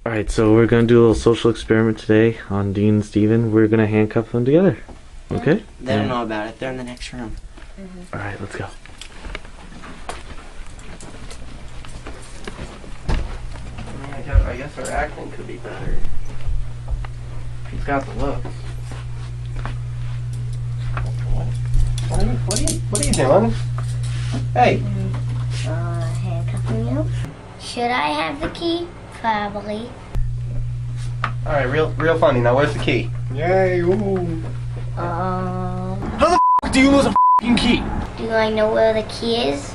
Alright, so we're gonna do a little social experiment today on Dean and Steven. We're gonna handcuff them together. Okay? They don't know about it. They're in the next room. Alright, let's go. I guess our acting could be better. He's got the looks. What are you doing? Hey! Handcuffing you. Should I have the key? Probably. Alright, real funny. Now where's the key? Yay, ooh. How the f do you lose a f***ing key? Do I know where the key is?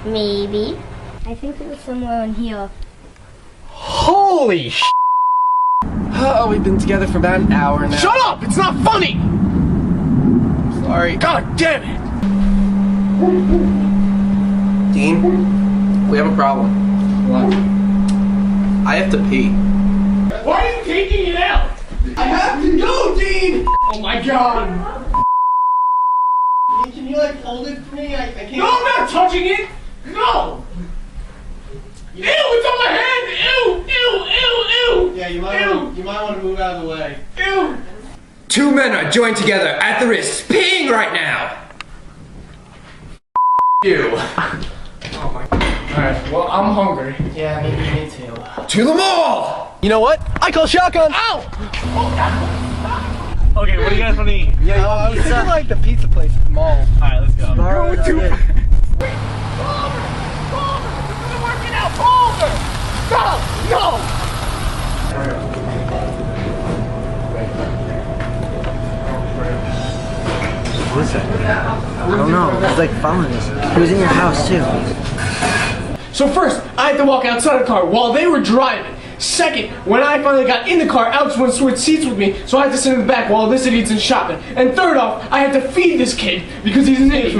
Maybe. I think it was somewhere in here. Holy sh**! Oh, we've been together for about an hour now. Shut up! It's not funny! Sorry. God damn it! Dean, we have a problem. What? I have to pee. Why are you taking it out? I have to go, Dean! Oh my god! Can you like hold it for me? I can't. No, I'm not touching it! No! Ew, it's on my hand! Ew! Ew! Ew! Ew! Yeah, you might want to move out of the way. Ew! Two men are joined together at the wrist, peeing right now! You. Oh my god. Alright, well, I'm hungry. Yeah, me too. To the mall! You know what? I call shotgun! Ow! Okay, what do you guys want to eat? Yeah, I was thinking like the pizza place at the mall. Alright, let's go. Go to it. What is that? I don't know. He's like following us. He was in your house too. So first, I had to walk outside the car while they were driving. Second, when I finally got in the car, Alex wouldn't switch seats with me, so I had to sit in the back while this idiot's in shopping. And third off, I had to feed this kid because he's an idiot.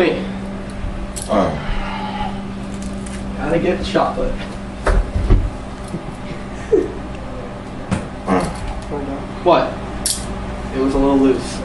Gotta get the chocolate. What? It was a little loose.